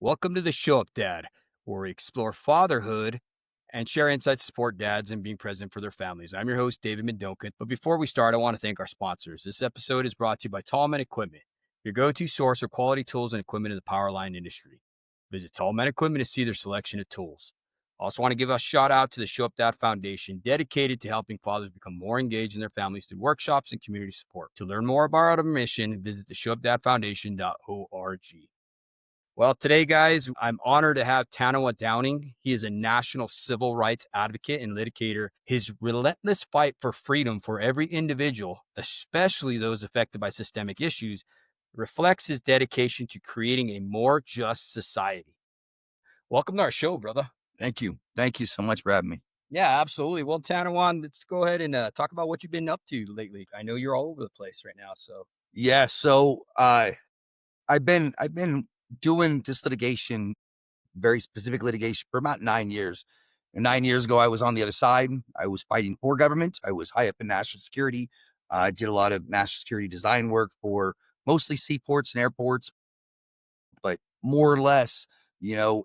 Welcome to the Show Up Dad, where we explore fatherhood and share insights to support dads in being present for their families. I'm your host, David Mendonca. But before we start, I want to thank our sponsors. This episode is brought to you by Tallman Equipment, your go-to source for quality tools and equipment in the power line industry. Visit Tallman Equipment to see their selection of tools. I also want to give a shout out to the Show Up Dad Foundation, dedicated to helping fathers become more engaged in their families through workshops and community support. To learn more about our mission, visit the showupdadfoundation.org. Well, today, guys, I'm honored to have Tanawa Downing. He is a national civil rights advocate and litigator. His relentless fight for freedom for every individual, especially those affected by systemic issues, reflects his dedication to creating a more just society. Welcome to our show, brother. Thank you. Thank you so much for having me. Yeah, absolutely. Well, Tanawan, let's go ahead and talk about what you've been up to lately. I know you're all over the place right now. So, Yeah, I've been doing this litigation, very specific litigation for about 9 years. And 9 years ago, I was on the other side. I was fighting for government. I was high up in national security. I did a lot of national security design work for mostly seaports and airports, but more or less,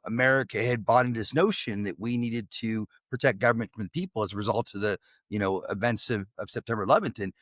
America had bought into this notion that we needed to protect government from the people as a result of the, events of September 11th. And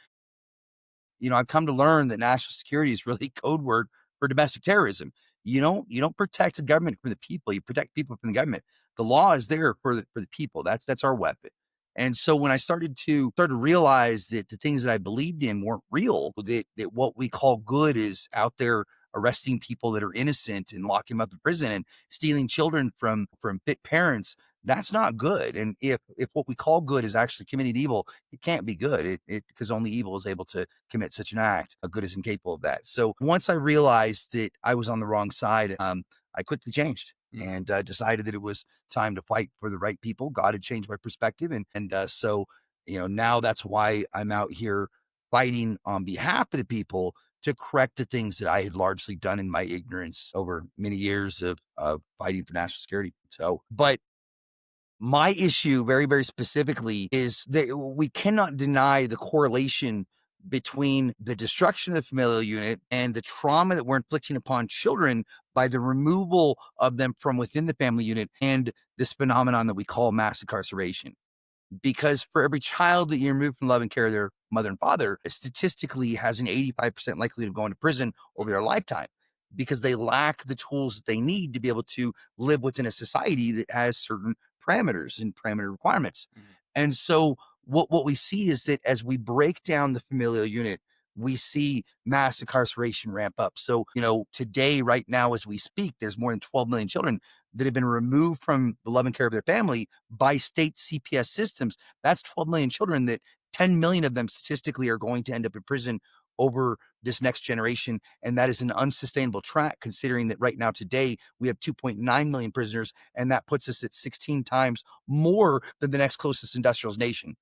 I've come to learn that national security is really code word for domestic terrorism. You don't protect the government from the people. You protect people from the government. The law is there for the people. That's our weapon. And so when I started to realize that the things that I believed in weren't real, that what we call good is out there arresting people that are innocent and locking them up in prison and stealing children from fit parents, that's not good. And if what we call good is actually committing evil, it can't be good. It because only evil is able to commit such an act. A good is incapable of that. So once I realized that I was on the wrong side, I quickly changed and decided that it was time to fight for the right people. God had changed my perspective, and now that's why I'm out here fighting on behalf of the people to correct the things that I had largely done in my ignorance over many years of fighting for national security. But my issue, very, very specifically, is that we cannot deny the correlation between the destruction of the familial unit and the trauma that we're inflicting upon children by the removal of them from within the family unit and this phenomenon that we call mass incarceration. Because for every child that you remove from love and care of their mother and father, statistically has an 85% likelihood of going to prison over their lifetime because they lack the tools that they need to be able to live within a society that has certain parameters and parameter requirements. Mhm. And so what we see is that as we break down the familial unit, we see mass incarceration ramp up. So, today, right now, as we speak, there's more than 12 million children that have been removed from the love and care of their family by state CPS systems. That's 12 million children that 10 million of them statistically are going to end up in prison over this next generation. And that is an unsustainable track, considering that right now, today, we have 2.9 million prisoners, and that puts us at 16 times more than the next closest industrial nation.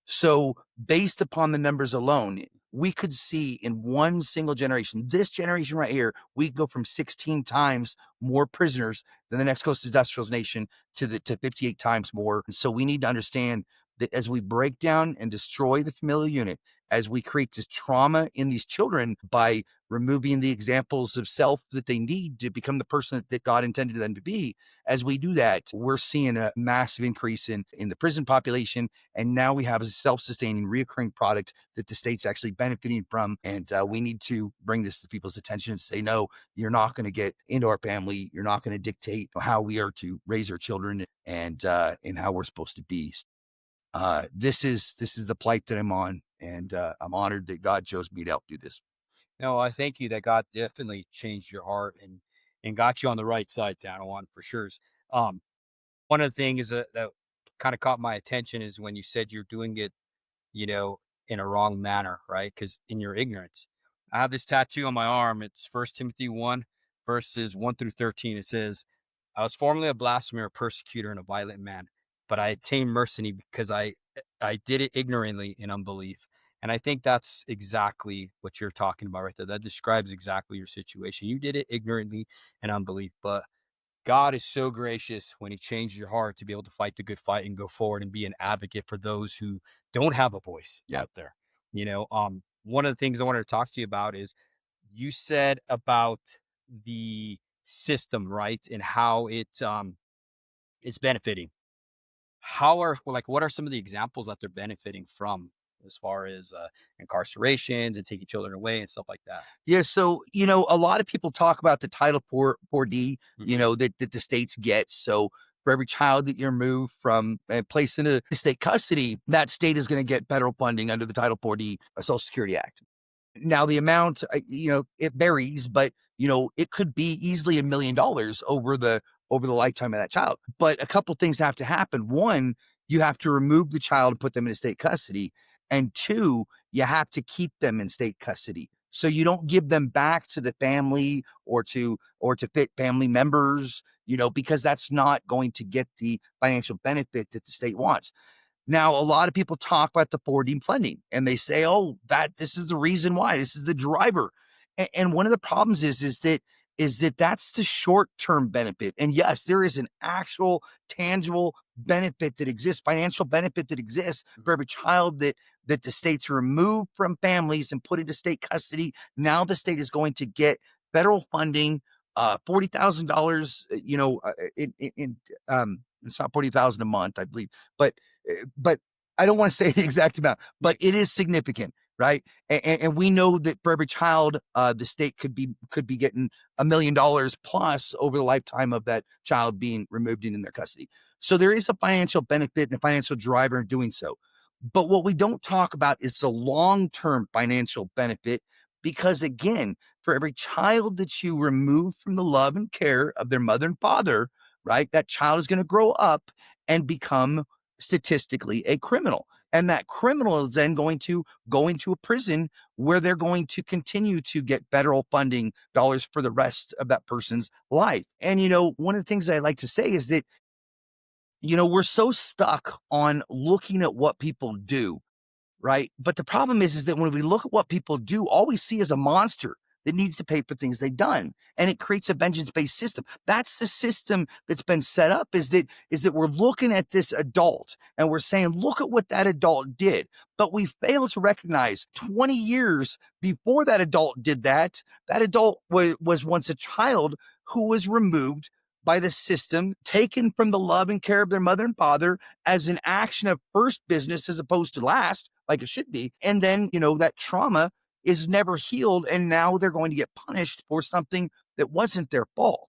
So, based upon the numbers alone, we could see in one single generation, this generation right here, we could go from 16 times more prisoners than the next closest industrial nation to 58 times more. And so we need to understand that as we break down and destroy the familial unit, as we create this trauma in these children by removing the examples of self that they need to become the person that God intended them to be, as we do that, we're seeing a massive increase in the prison population. And now we have a self-sustaining, reoccurring product that the state's actually benefiting from. And we need to bring this to people's attention and say, no, you're not going to get into our family. You're not going to dictate how we are to raise our children and how we're supposed to be. This is the plight that I'm on, and I'm honored that God chose me to help do this. no, I thank you that God definitely changed your heart and got you on the right side, Tanawan, for sure. Um, One of the things that kind of caught my attention is when you said you're doing it, you know, in a wrong manner, right? Because in your ignorance, I have this tattoo on my arm. It's First Timothy 1, verses 1 through 13. It says, I was formerly a blasphemer, a persecutor, and a violent man, but I attained mercy because I did it ignorantly in unbelief. And I think that's exactly what you're talking about right there. That describes exactly your situation. You did it ignorantly and unbelief, but God is so gracious when he changed your heart to be able to fight the good fight and go forward and be an advocate for those who don't have a voice Yeah. out there. One of the things I wanted to talk to you about is you said about the system, right, and how it is benefiting. How are well, like what are some of the examples that they're benefiting from as far as incarcerations and taking children away and stuff like that? Yeah, so a lot of people talk about the Title 4D, Hmm. that the states get. So for every child that you remove from and placed into state custody, that state is going to get federal funding under the Title 4D Social Security Act. Now the amount, it varies, but it could be easily $1 million over the lifetime of that child. But a couple things have to happen. One, you have to remove the child and put them in state custody, and two, you have to keep them in state custody. So you don't give them back to the family or to fit family members, because that's not going to get the financial benefit that the state wants. Now, a lot of people talk about the 4D funding and they say, oh, that this is the reason why, this is the driver. And one of the problems is that that's the short-term benefit. And yes, there is an actual tangible benefit that exists, financial benefit that exists for every child that the states remove from families and put into state custody. Now the state is going to get federal funding, $40,000, it's not 40,000 a month, I believe, but I don't want to say the exact amount, but it is significant, right? And we know that for every child, the state could be getting $1 million plus over the lifetime of that child being removed in their custody. So there is a financial benefit and a financial driver in doing so. But what we don't talk about is the long-term financial benefit, because again, for every child that you remove from the love and care of their mother and father, right, that child is going to grow up and become statistically a criminal. And that criminal is then going to go into a prison where they're going to continue to get federal funding dollars for the rest of that person's life. And, one of the things I like to say is that, we're so stuck on looking at what people do, right? But the problem is that when we look at what people do, all we see is a monster that needs to pay for things they've done. And it creates a vengeance-based system. That's the system that's been set up, is that we're looking at this adult and we're saying, look at what that adult did. But we fail to recognize 20 years before that adult did that, that adult was once a child who was removed by the system, taken from the love and care of their mother and father as an action of first business as opposed to last, like it should be. And then, that trauma is never healed. And now they're going to get punished for something that wasn't their fault.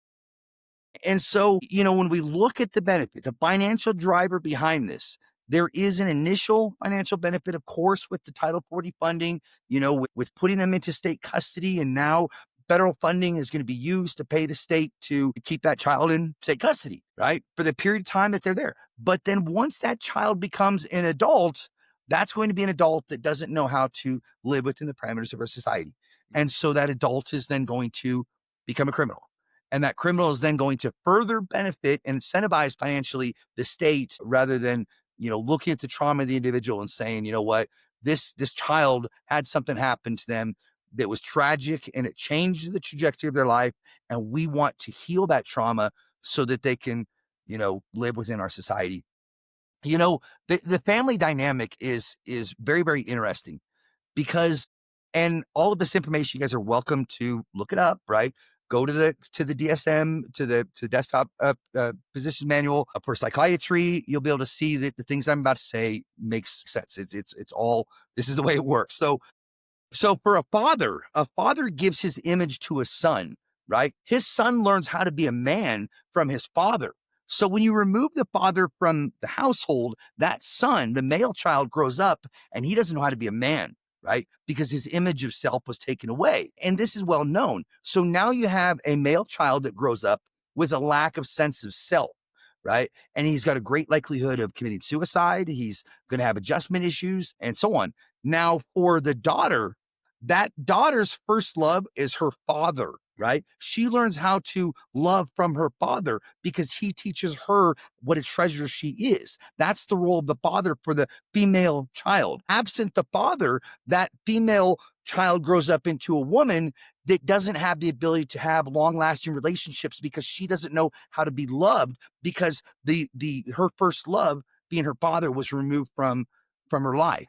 And so, when we look at the benefit, the financial driver behind this, there is an initial financial benefit, of course, with the Title 40 funding, with putting them into state custody. And now federal funding is going to be used to pay the state to keep that child in state custody, right? For the period of time that they're there. But then once that child becomes an adult, that's going to be an adult that doesn't know how to live within the parameters of our society. And so that adult is then going to become a criminal. And that criminal is then going to further benefit and incentivize financially the state, rather than, looking at the trauma of the individual and saying, you know what, this child had something happen to them that was tragic and it changed the trajectory of their life. And we want to heal that trauma so that they can, live within our society. The family dynamic is very, very interesting, because, and all of this information, you guys are welcome to look it up, right? Go to the DSM, to desktop physician manual for psychiatry. You'll be able to see that the things I'm about to say makes sense. It's all, this is the way it works. So for a father gives his image to a son, right? His son learns how to be a man from his father. So when you remove the father from the household, that son, the male child, grows up and he doesn't know how to be a man, right? Because his image of self was taken away. And this is well known. So now you have a male child that grows up with a lack of sense of self, right? And he's got a great likelihood of committing suicide. He's going to have adjustment issues and so on. Now, for the daughter, that daughter's first love is her father, right? She learns how to love from her father because he teaches her what a treasure she is. That's the role of the father for the female child. Absent the father, that female child grows up into a woman that doesn't have the ability to have long-lasting relationships because she doesn't know how to be loved, because her first love, being her father, was removed from her life.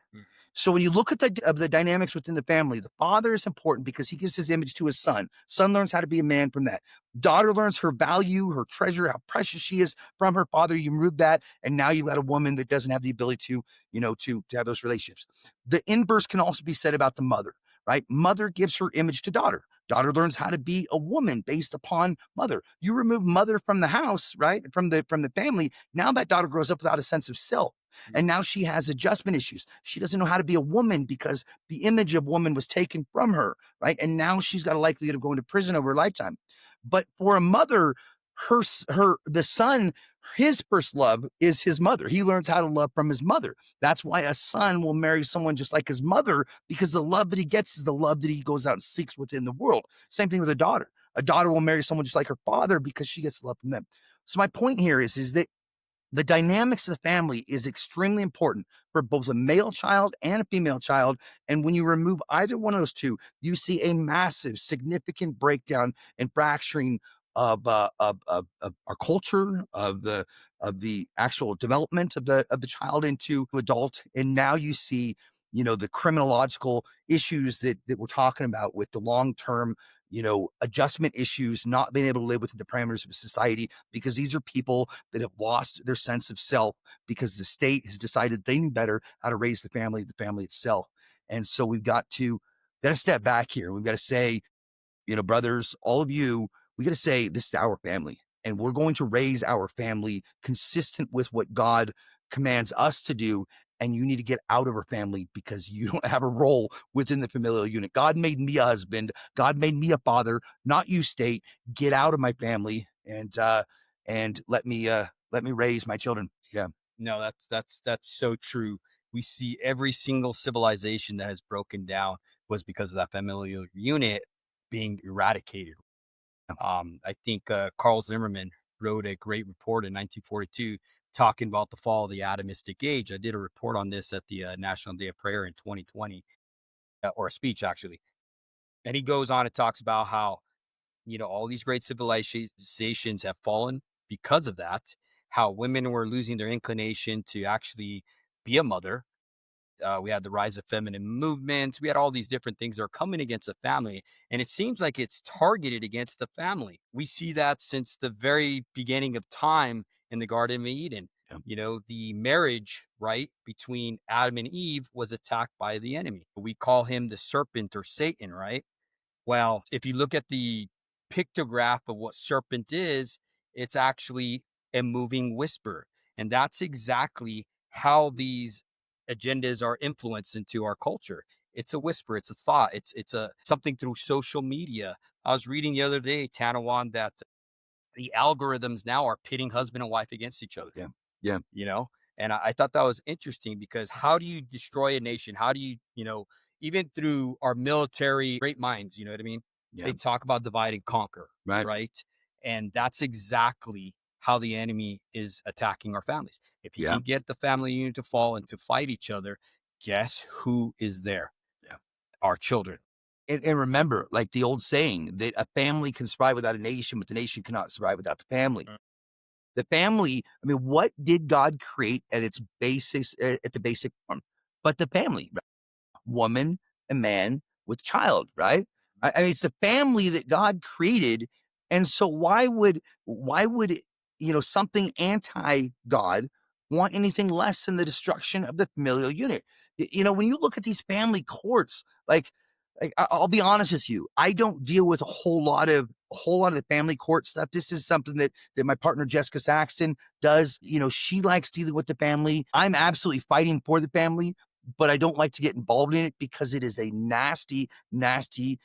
So when you look at the dynamics within the family, the father is important because he gives his image to his son. Son learns how to be a man from that. Daughter learns her value, her treasure, how precious she is from her father. You remove that, and now you've got a woman that doesn't have the ability to, to have those relationships. The inverse can also be said about the mother, right? Mother gives her image to daughter. Daughter learns how to be a woman based upon mother. You remove mother from the house, right? From the family. Now that daughter grows up without a sense of self. And now she has adjustment issues. She doesn't know how to be a woman because the image of woman was taken from her, right? And now she's got a likelihood of going to prison over a lifetime. But for a mother, the son, his first love is his mother. He learns how to love from his mother. That's why a son will marry someone just like his mother, because the love that he gets is the love that he goes out and seeks within the world. Same thing with a daughter. A daughter will marry someone just like her father because she gets love from them. So my point here is that the dynamics of the family is extremely important for both a male child and a female child. And when you remove either one of those two, you see a massive, significant breakdown and fracturing of our culture, of the actual development of the child into adult. And now you see, the criminological issues that we're talking about with the long-term, adjustment issues, not being able to live within the parameters of society, because these are people that have lost their sense of self because the state has decided they knew better how to raise the family itself. And so we've got to step back here. We've got to say, brothers, all of you, we got to say, this is our family, and we're going to raise our family consistent with what God commands us to do. And you need to get out of our family because you don't have a role within the familial unit. God made me a husband. God made me a father, not you, state. Get out of my family and let me raise my children. Yeah. No, that's so true. We see every single civilization that has broken down was because of that familial unit being eradicated. I think Carl Zimmerman wrote a great report in 1942 talking about the fall of the atomistic age. I did a report on this at the National Day of Prayer in 2020, or a speech actually. And he goes on and talks about how, all these great civilizations have fallen because of that, how women were losing their inclination to actually be a mother. We had the rise of feminine movements. We had all these different things that are coming against the family. And it seems like it's targeted against the family. We see that since the very beginning of time in the Garden of Eden. Yeah. The marriage, right, between Adam and Eve was attacked by the enemy. We call him the serpent or Satan, right? Well, if you look at the pictograph of what serpent is, it's actually a moving whisper. And that's exactly how these agendas are influenced into our culture. It's a whisper, it's a thought, it's a something through social media. I was reading the other day, Tanawa, that the algorithms now are pitting husband and wife against each other. Yeah. Yeah. you know and I thought that was interesting, because how do you destroy a nation? How do you even through our military great minds, you know what I mean? Yeah. They talk about divide and conquer, Right. right? And that's exactly how the enemy is attacking our families. If he Yeah. can get the family unit to fall and to fight each other, guess who is there? Yeah. Our children. And remember, like the old saying that a family can survive without a nation, but the nation cannot survive without the family. The family, I mean, what did God create at its basis, at the basic form? But the family, right? Woman, a man with child, right? I mean, it's the family that God created. And so why would, something anti-God want anything less than the destruction of the familial unit? When you look at these family courts, like I'll be honest with you, I don't deal with a whole lot of the family court stuff. This is something that my partner Jessica Saxton does. She likes dealing with the family. I'm absolutely fighting for the family, but I don't like to get involved in it because it is a nasty, nasty,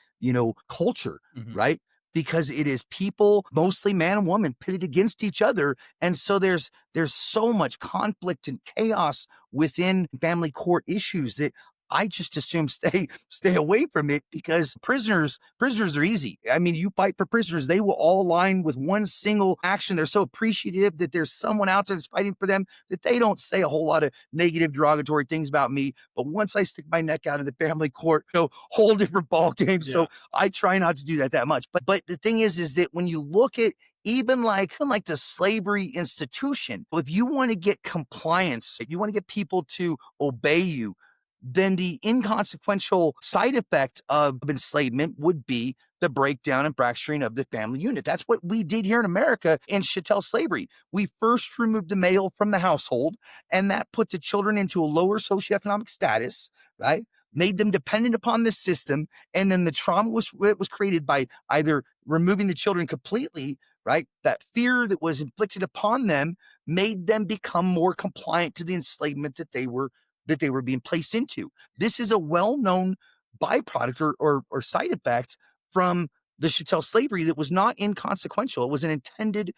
culture, Mhm. right? Because it is people, mostly man and woman, pitted against each other. And so there's so much conflict and chaos within family court issues that I just assume stay away from it, because prisoners are easy. I mean, you fight for prisoners, they will all align with one single action. They're so appreciative that there's someone out there that's fighting for them that they don't say a whole lot of negative, derogatory things about me. But once I stick my neck out in the family court, whole different ball game. So I try not to do that much. But the thing is that when you look at even like the slavery institution, if you want to get compliance, if you want to get people to obey you, then the inconsequential side effect of enslavement would be the breakdown and fracturing of the family unit. That's what we did here in America in chattel slavery. We first removed the male from the household, and that put the children into a lower socioeconomic status, right? Made them dependent upon this system. And then the trauma was created by either removing the children completely, right? That fear that was inflicted upon them made them become more compliant to the enslavement that they were being placed into. This is a well-known byproduct or side effect from the chattel slavery that was not inconsequential. It was an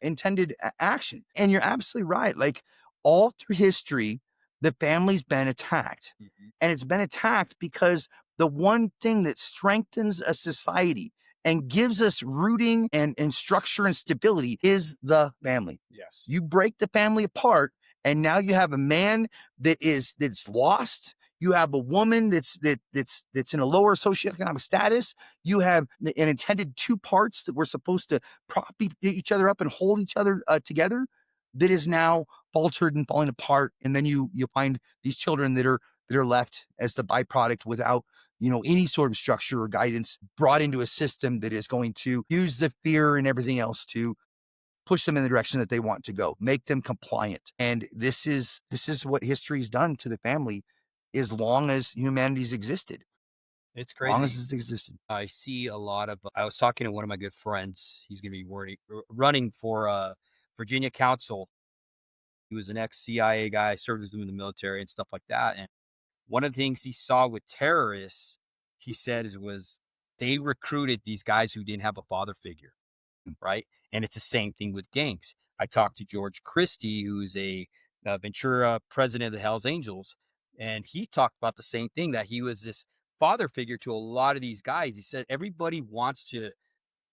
intended action. And you're absolutely right. Like all through history, the family's been attacked. Mhm. And it's been attacked because the one thing that strengthens a society and gives us rooting and structure and stability is the family. Yes. You break the family apart, and now you have a man that's lost. You have a woman that's in a lower socioeconomic status. You have an intended two parts that were supposed to prop each other up and hold each other together, that is now faltered and falling apart. And then you find these children that are left as the byproduct without any sort of structure or guidance, brought into a system that is going to use the fear and everything else to push them in the direction that they want to go, make them compliant. And this is what history's done to the family as long as humanity's existed, It's as long crazy. as it's existed. I see a lot of. I was talking to one of my good friends. He's going to be running for Virginia Council. He was an ex CIA guy, served with him in the military and stuff like that. And one of the things he saw with terrorists, he said, was they recruited these guys who didn't have a father figure, right? And it's the same thing with gangs. I talked to George Christie, who's a Ventura president of the Hells Angels, and he talked about the same thing, that he was this father figure to a lot of these guys. He said everybody wants to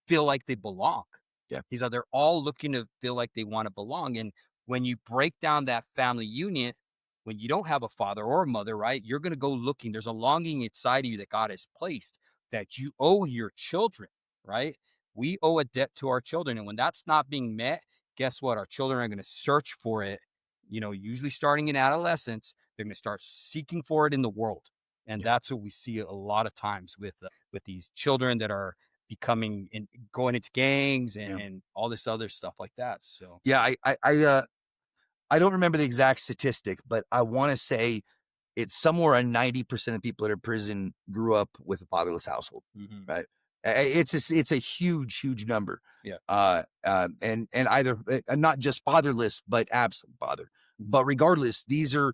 feel like they belong. Yeah. He's like, they're all looking to feel like they want to belong. And when you break down that family unit, when you don't have a father or a mother, right, you're going to go looking. There's a longing inside of you that God has placed that you owe your children, right? We owe a debt to our children. And when that's not being met, guess what? Our children are going to search for it, usually starting in adolescence. They're going to start seeking for it in the world. And Yeah. that's what we see a lot of times with these children that are becoming and going into gangs Yeah. and all this other stuff like that. So Yeah. I don't remember the exact statistic, but I want to say it's somewhere around 90% of people that are in prison grew up with a fatherless household, right? It's a huge number. Yeah. And either not just fatherless, but absent father. But regardless, these are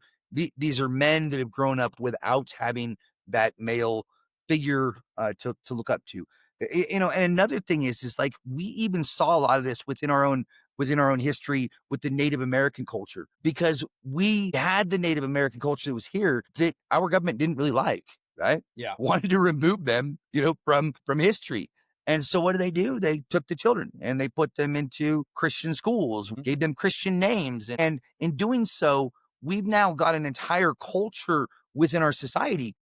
men that have grown up without having that male figure to look up to. And another thing is like we even saw a lot of this within our own history with the Native American culture, because we had the Native American culture that was here that our government didn't really like, right? Yeah. Wanted to remove them, from history. And so what do? They took the children and they put them into Christian schools, Mhm. gave them Christian names. And in doing so, we've now got an entire culture within our society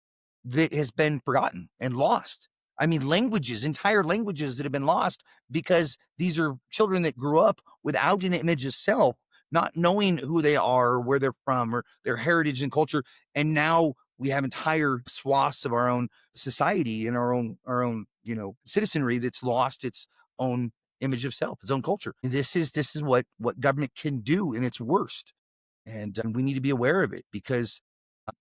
that has been forgotten and lost. I mean, entire languages that have been lost because these are children that grew up without an image of self, not knowing who they are, or where they're from, or their heritage and culture. And now we have entire swaths of our own society and our own citizenry that's lost its own image of self, its own culture. This is what government can do in its worst, and we need to be aware of it, because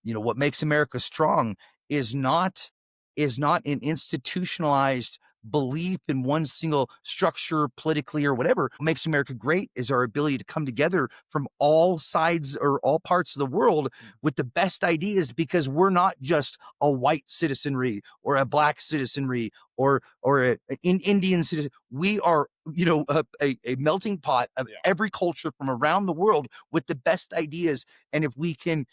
what makes America strong is not an institutionalized belief in one single structure politically or whatever. What makes America great is our ability to come together from all sides or all parts of the world with the best ideas, because we're not just a white citizenry or a black citizenry or an Indian citizen. We are, a melting pot of every culture from around the world with the best ideas. And if we can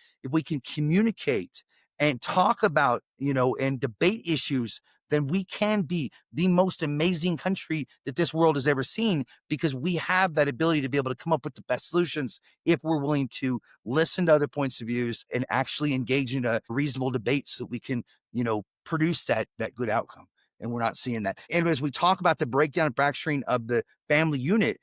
communicate and talk about, and debate issues, then we can be the most amazing country that this world has ever seen, because we have that ability to be able to come up with the best solutions if we're willing to listen to other points of views and actually engage in a reasonable debate so that we can, produce that good outcome. And we're not seeing that. And as we talk about the breakdown and fracturing of the family unit,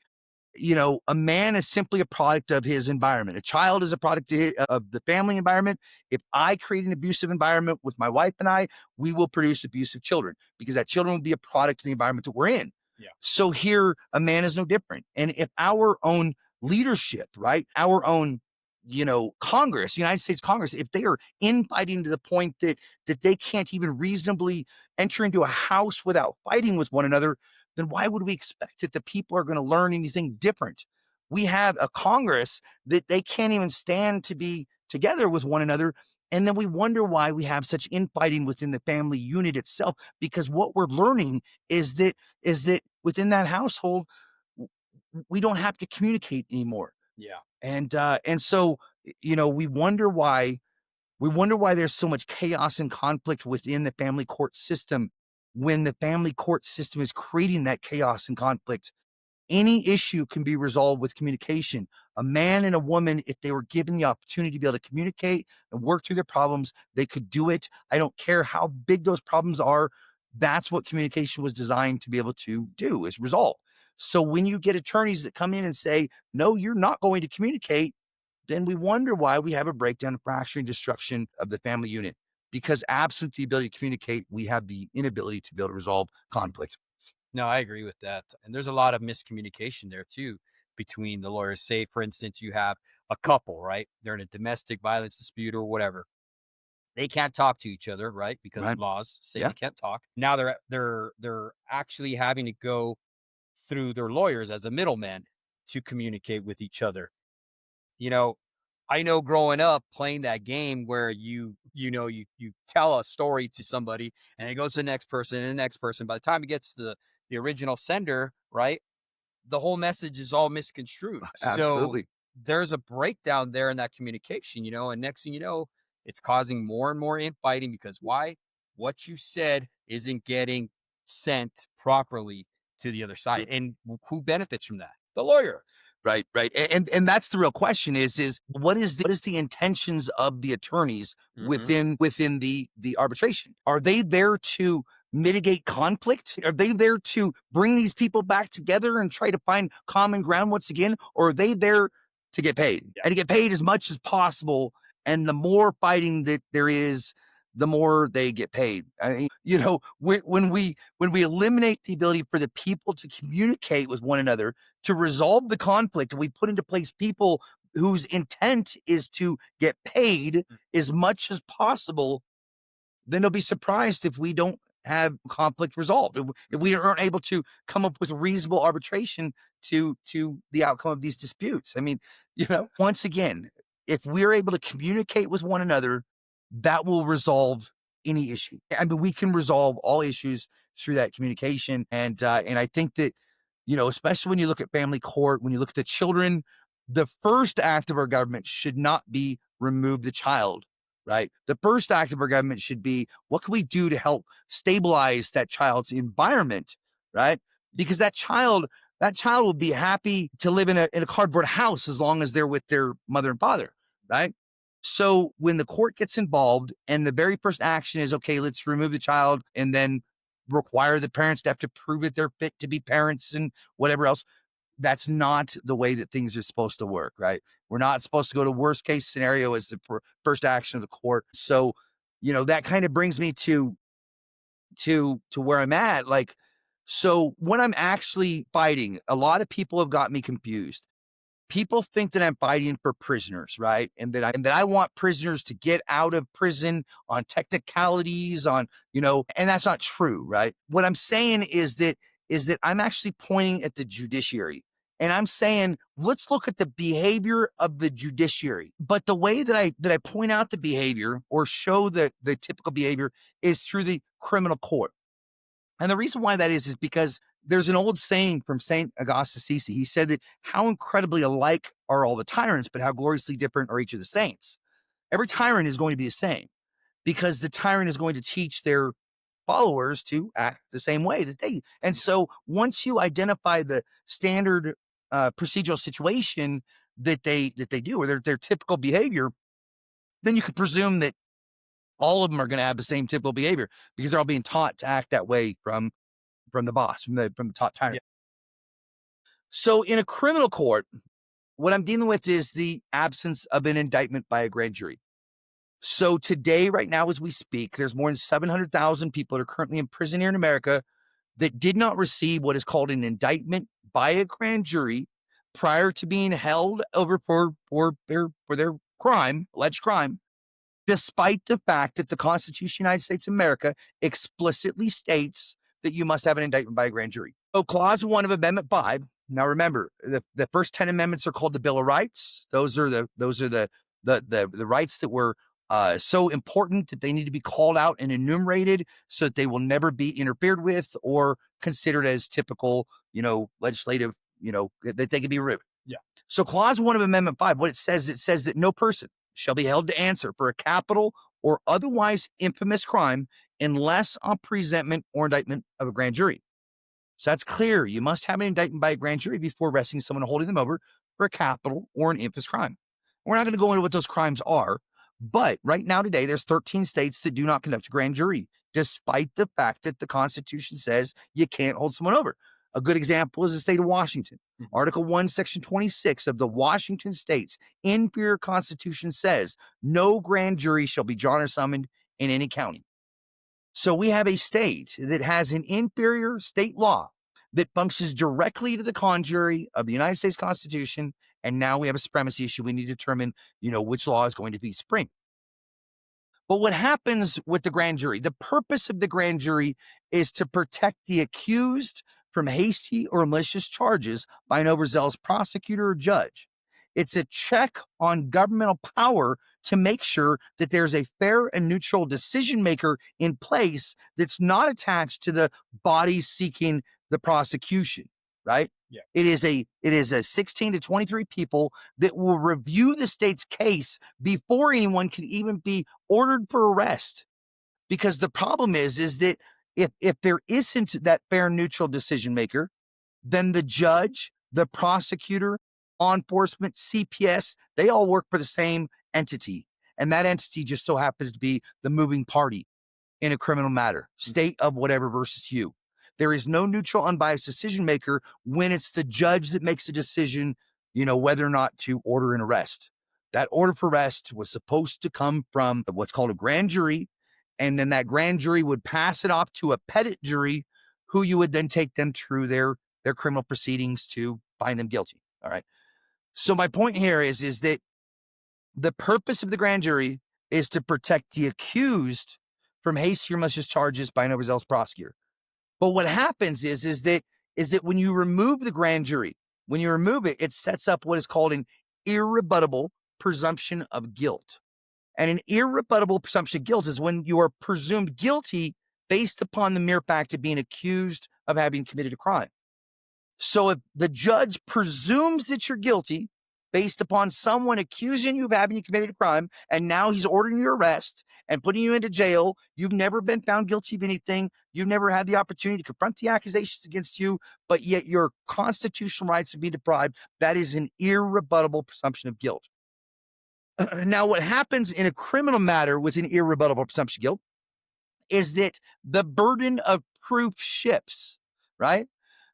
a man is simply a product of his environment. A child is a product of the family environment. If I create an abusive environment with my wife and I, we will produce abusive children because that children will be a product of the environment that we're in. Yeah. So here, a man is no different. And if our own leadership, right, our own, Congress, United States Congress, if they are infighting to the point that they can't even reasonably enter into a house without fighting with one another, then why would we expect that the people are going to learn anything different? We have a Congress that they can't even stand to be together with one another. And then we wonder why we have such infighting within the family unit itself, because what we're learning is that within that household, we don't have to communicate anymore. Yeah. And so, we wonder why there's so much chaos and conflict within the family court system when the family court system is creating that chaos and conflict. Any issue can be resolved with communication. A man and a woman, if they were given the opportunity to be able to communicate and work through their problems, they could do it. I don't care how big those problems are. That's what communication was designed to be able to do, is resolve. So when you get attorneys that come in and say, no, you're not going to communicate, then we wonder why we have a breakdown, fracturing, destruction of the family unit. Because absent the ability to communicate, we have the inability to be able to resolve conflict. No, I agree with that. And there's a lot of miscommunication there too between the lawyers. Say, for instance, you have a couple, right? They're in a domestic violence dispute or whatever. They can't talk to each other, right? Because Right? laws say Yeah. they can't talk. Now they're actually having to go through their lawyers as a middleman to communicate with each other. You know, I know growing up playing that game where you tell a story to somebody and it goes to the next person and the next person. By the time it gets to the original sender, right? The whole message is all misconstrued. So Absolutely. there's a breakdown there in that communication, and next thing you know, it's causing more and more infighting because why? What you said isn't getting sent properly to the other side. And who benefits from that? The lawyer. Right, right. And that's the real question is what is the intentions of the attorneys Hmm. within the arbitration? Are they there to mitigate conflict? Are they there to bring these people back together and try to find common ground once again? Or are they there to get paid? Yeah. And to get paid as much as possible. And the more fighting that there is, the more they get paid. I mean, when we eliminate the ability for the people to communicate with one another, to resolve the conflict, we put into place people whose intent is to get paid as much as possible, then they'll be surprised if we don't have conflict resolved. If we aren't able to come up with reasonable arbitration to the outcome of these disputes. I mean, once again, if we're able to communicate with one another, that will resolve any issue. I mean, we can resolve all issues through that communication. And I think that, especially when you look at family court, when you look at the children, the first act of our government should not be remove the child. Right. The first act of our government should be, what can we do to help stabilize that child's environment? Right. Because that child will be happy to live in a cardboard house as long as they're with their mother and father. Right. So when the court gets involved and the very first action is, okay, let's remove the child and then require the parents to have to prove that they're fit to be parents and whatever else, that's not the way that things are supposed to work, right? We're not supposed to go to worst case scenario as the first action of the court. So, that kind of brings me to where I'm at. Like, so when I'm actually fighting, a lot of people have got me confused. People think that I'm fighting for prisoners, right? And that I want prisoners to get out of prison on technicalities, and that's not true, right? What I'm saying is that I'm actually pointing at the judiciary. And I'm saying, let's look at the behavior of the judiciary. But the way that I point out the behavior or show the typical behavior is through the criminal court. And the reason why that is because there's an old saying from St. Augustus Sisi. He said that how incredibly alike are all the tyrants, but how gloriously different are each of the saints. Every tyrant is going to be the same because the tyrant is going to teach their followers to act the same way that they. And so once you identify the standard procedural situation that they do, or their typical behavior, then you could presume that all of them are going to have the same typical behavior because they're all being taught to act that way from the boss, from the top Yeah. tyrant. So in a criminal court, what I'm dealing with is the absence of an indictment by a grand jury. So today, right now, as we speak, there's more than 700,000 people that are currently in prison here in America that did not receive what is called an indictment by a grand jury prior to being held over for their crime, alleged crime, despite the fact that the Constitution of the United States of America explicitly states that you must have an indictment by a grand jury. So clause 1 of Amendment 5. Now remember, the first 10 amendments are called the Bill of Rights. Those are the rights that were so important that they need to be called out and enumerated so that they will never be interfered with or considered as typical, legislative, that they can be removed. Yeah. So clause 1 of Amendment 5, what it says that no person shall be held to answer for a capital or otherwise infamous crime unless on presentment or indictment of a grand jury. So that's clear. You must have an indictment by a grand jury before arresting someone and holding them over for a capital or an infamous crime. We're not going to go into what those crimes are, but right now today, there's 13 states that do not conduct a grand jury, despite the fact that the Constitution says you can't hold someone over. A good example is the state of Washington. Article 1, Section 26 of the Washington State's inferior Constitution says no grand jury shall be drawn or summoned in any county. So we have a state that has an inferior state law that functions directly to the contrary of the United States Constitution. And now we have a supremacy issue. We need to determine, which law is going to be supreme. But what happens with the grand jury? The purpose of the grand jury is to protect the accused from hasty or malicious charges by an overzealous prosecutor or judge. It's a check on governmental power to make sure that there's a fair and neutral decision maker in place that's not attached to the body seeking the prosecution, right? Yeah. It is a 16 to 23 people that will review the state's case before anyone can even be ordered for arrest. Because the problem is that if there isn't that fair, neutral decision maker, then the judge, the prosecutor, law enforcement, CPS, they all work for the same entity. And that entity just so happens to be the moving party in a criminal matter, state of whatever versus you. There is no neutral, unbiased decision maker when it's the judge that makes the decision, whether or not to order an arrest. That order for arrest was supposed to come from what's called a grand jury. And then that grand jury would pass it off to a petit jury who you would then take them through their criminal proceedings to find them guilty. All right. So my point here is that the purpose of the grand jury is to protect the accused from hasty or malicious charges by an overzealous prosecutor. But what happens is that when you remove the grand jury, when you remove it, it sets up what is called an irrebuttable presumption of guilt. And an irrebuttable presumption of guilt is when you are presumed guilty based upon the mere fact of being accused of having committed a crime. So if the judge presumes that you're guilty based upon someone accusing you of having committed a crime, and now he's ordering your arrest and putting you into jail, you've never been found guilty of anything, you've never had the opportunity to confront the accusations against you, but yet your constitutional rights have been deprived, that is an irrebuttable presumption of guilt. Now, what happens in a criminal matter with an irrebuttable presumption of guilt is that the burden of proof shifts, right?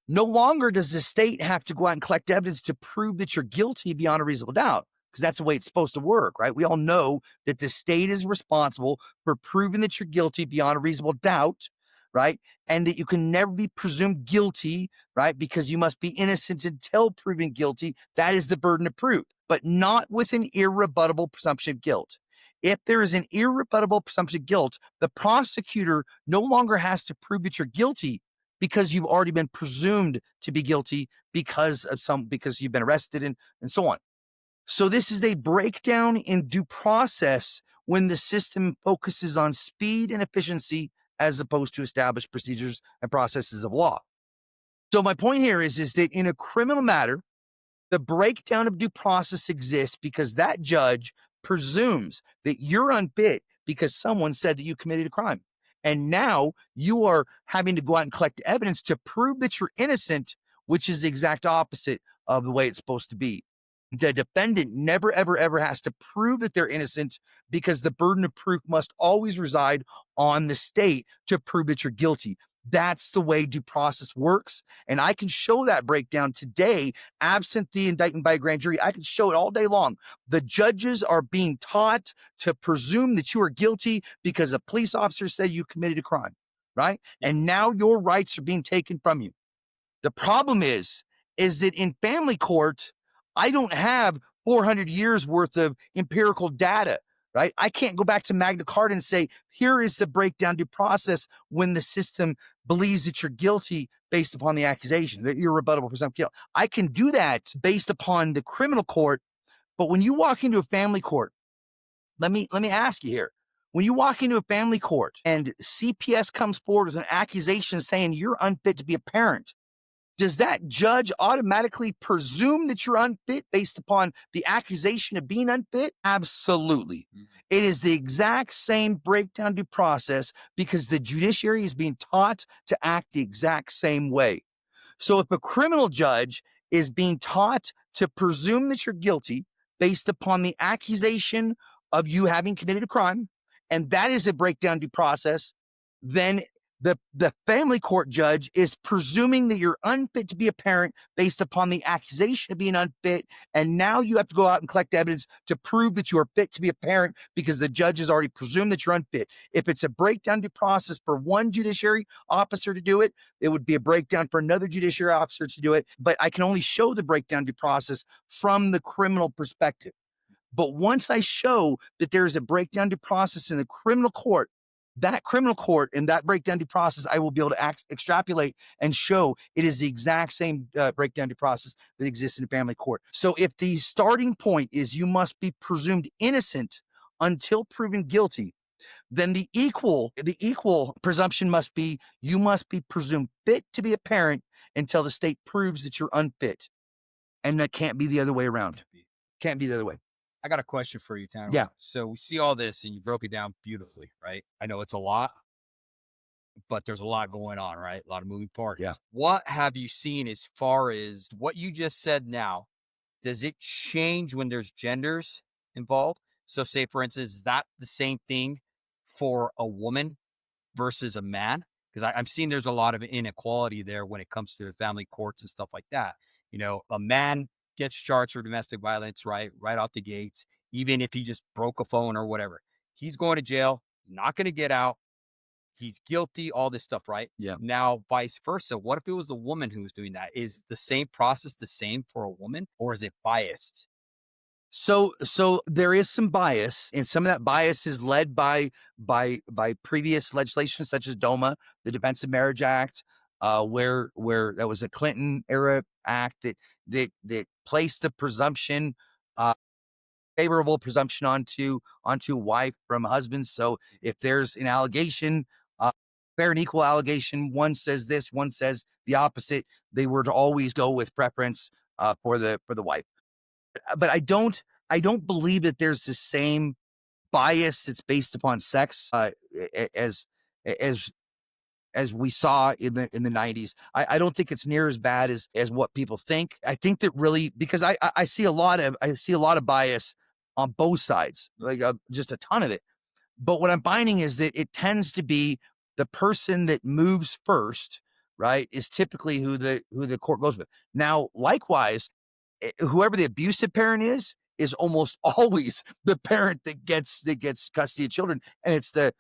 No longer does the state have to go out and collect evidence to prove that you're guilty beyond a reasonable doubt, because that's the way it's supposed to work, right? We all know that the state is responsible for proving that you're guilty beyond a reasonable doubt, right? And that you can never be presumed guilty, right? Because you must be innocent until proven guilty. That is the burden of proof, but not with an irrebuttable presumption of guilt. If there is an irrebuttable presumption of guilt, the prosecutor no longer has to prove that you're guilty because you've already been presumed to be guilty because you've been arrested and so on. So this is a breakdown in due process when the system focuses on speed and efficiency as opposed to established procedures and processes of law. So my point here is that in a criminal matter, the breakdown of due process exists because that judge presumes that you're unfit because someone said that you committed a crime. And now you are having to go out and collect evidence to prove that you're innocent, which is the exact opposite of the way it's supposed to be. The defendant never, ever, ever has to prove that they're innocent because the burden of proof must always reside on the state to prove that you're guilty. That's the way due process works. And I can show that breakdown today, absent the indictment by a grand jury. I can show it all day long. The judges are being taught to presume that you are guilty because a police officer said you committed a crime, right? And now your rights are being taken from you. The problem is that in family court, I don't have 400 years worth of empirical data, right? I can't go back to Magna Carta and say, here is the breakdown due process when the system believes that you're guilty based upon the accusation, that you're rebuttable presumption guilt. I can do that based upon the criminal court, but when you walk into a family court, let me ask you here. When you walk into a family court and CPS comes forward with an accusation saying you're unfit to be a parent, does that judge automatically presume that you're unfit based upon the accusation of being unfit? Absolutely. It is the exact same breakdown due process because the judiciary is being taught to act the exact same way. So if a criminal judge is being taught to presume that you're guilty based upon the accusation of you having committed a crime, and that is a breakdown due process, then the family court judge is presuming that you're unfit to be a parent based upon the accusation of being unfit. And now you have to go out and collect evidence to prove that you are fit to be a parent because the judge has already presumed that you're unfit. If it's a breakdown due process for one judiciary officer to do it, it would be a breakdown for another judiciary officer to do it. But I can only show the breakdown due process from the criminal perspective. But once I show that there's a breakdown due process in the criminal court, that criminal court and that breakdown due process, I will be able to extrapolate and show it is the exact same breakdown due process that exists in family court. So if the starting point is you must be presumed innocent until proven guilty, then the equal presumption must be you must be presumed fit to be a parent until the state proves that you're unfit. And that can't be the other way around. Can't be the other way. I got a question for you, Tanawa. Yeah. So we see all this and you broke it down beautifully, right? I know it's a lot, but there's a lot going on, right? A lot of moving parts. Yeah. What have you seen as far as what you just said now? Does it change when there's genders involved? So say, for instance, is that the same thing for a woman versus a man? Because I'm seeing there's a lot of inequality there when it comes to family courts and stuff like that. You know, a man gets charged for domestic violence, right out the gates, even if he just broke a phone or whatever. He's going to jail. He's not going to get out. He's guilty, all this stuff, right? Yeah. Now, vice versa. What if it was the woman who was doing that? Is the same process the same for a woman, or is it biased? So there is some bias, and some of that bias is led by previous legislation such as DOMA, the Defense of Marriage Act, where that was a Clinton era act that placed the presumption, favorable presumption onto wife from husband. So if there's an allegation, fair and equal allegation, one says this, one says the opposite, they were to always go with preference for the wife. But I don't believe that there's the same bias that's based upon sex as we saw in the 90s. I don't think it's near as bad as what people think. I think that really, because I see a lot of bias on both sides, like just a ton of it. But what I'm finding is that it tends to be the person that moves first, right, is typically who the court goes with. Now, likewise, whoever the abusive parent is almost always the parent that gets custody of children, and it's the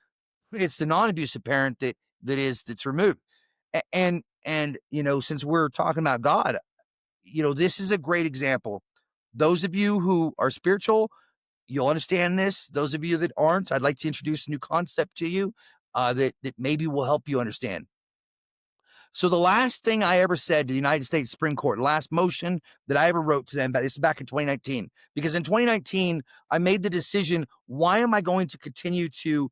non-abusive parent that's removed. And you know, since we're talking about God, you know, this is a great example. Those of you who are spiritual, you'll understand this. Those of you that aren't, I'd like to introduce a new concept to you that maybe will help you understand. So the last thing I ever said to the United States Supreme Court, last motion that I ever wrote to them, but this is back in 2019, because in 2019, I made the decision, why am I going to continue to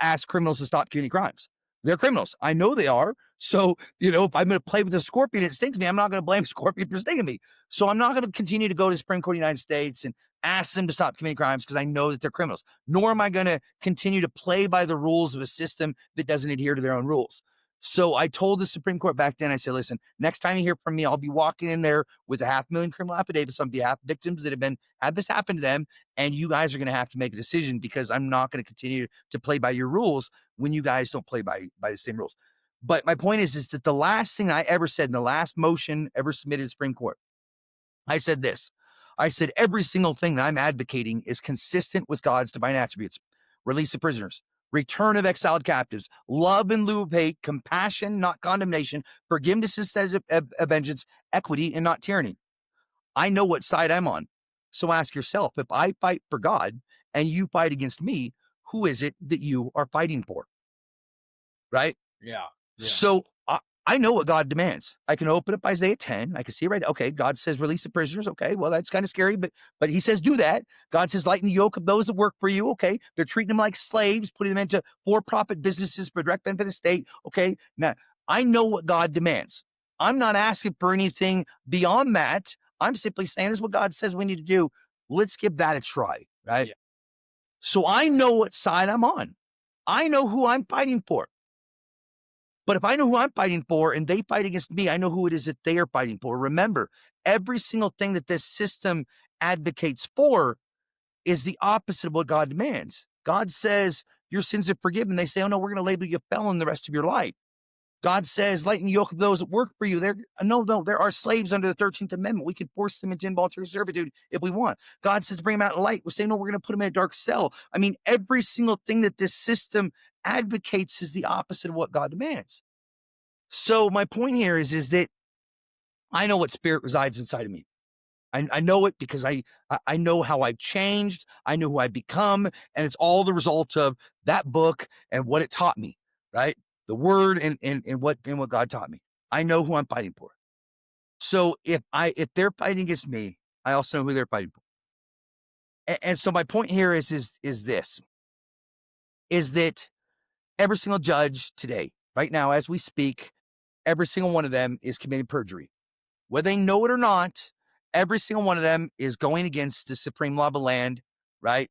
ask criminals to stop committing crimes? They're criminals. I know they are. So, you know, if I'm going to play with a scorpion, it stings me. I'm not going to blame a scorpion for stinging me. So I'm not going to continue to go to the Supreme Court of the United States and ask them to stop committing crimes because I know that they're criminals. Nor am I going to continue to play by the rules of a system that doesn't adhere to their own rules. So I told the Supreme Court back then, I said, listen, next time you hear from me, I'll be walking in there with 500,000 criminal affidavits on behalf of victims that have had this happen to them. And you guys are going to have to make a decision because I'm not going to continue to play by your rules when you guys don't play by the same rules. But my point is that the last thing I ever said in the last motion ever submitted to the Supreme Court, I said this. I said every single thing that I'm advocating is consistent with God's divine attributes. Release of prisoners, return of exiled captives, love in lieu of hate, compassion, not condemnation, forgiveness instead of vengeance, equity and not tyranny. I know what side I'm on. So ask yourself, if I fight for God and you fight against me, who is it that you are fighting for? Right? Yeah. Yeah. So I know what God demands. I can open up Isaiah 10. I can see right there. Okay, God says release the prisoners. Okay, well, that's kind of scary, but he says do that. God says lighten the yoke of those that work for you. Okay, they're treating them like slaves, putting them into for-profit businesses for direct benefit of the state. Okay, now I know what God demands. I'm not asking for anything beyond that. I'm simply saying this is what God says we need to do. Let's give that a try, right? Yeah. So I know what side I'm on. I know who I'm fighting for. But if I know who I'm fighting for and they fight against me, I know who it is that they are fighting for. Remember, every single thing that this system advocates for is the opposite of what God demands. God says your sins are forgiven. They say, oh no, we're going to label you a felon the rest of your life. God says, lighten the yoke of those that work for you. No, there are slaves under the 13th Amendment. We can force them into involuntary servitude if we want. God says, bring them out in light. We're saying, no, we're going to put them in a dark cell. I mean, every single thing that this system advocates is the opposite of what God demands. So my point here is that I know what spirit resides inside of me. I know it because I know how I've changed. I know who I've become. And it's all the result of that book and what it taught me, right? The word and what God taught me. I know who I'm fighting for. So if they're fighting against me, I also know who they're fighting for. And so my point here is that every single judge today, right now, as we speak, every single one of them is committing perjury. Whether they know it or not, every single one of them is going against the supreme law of the land, right?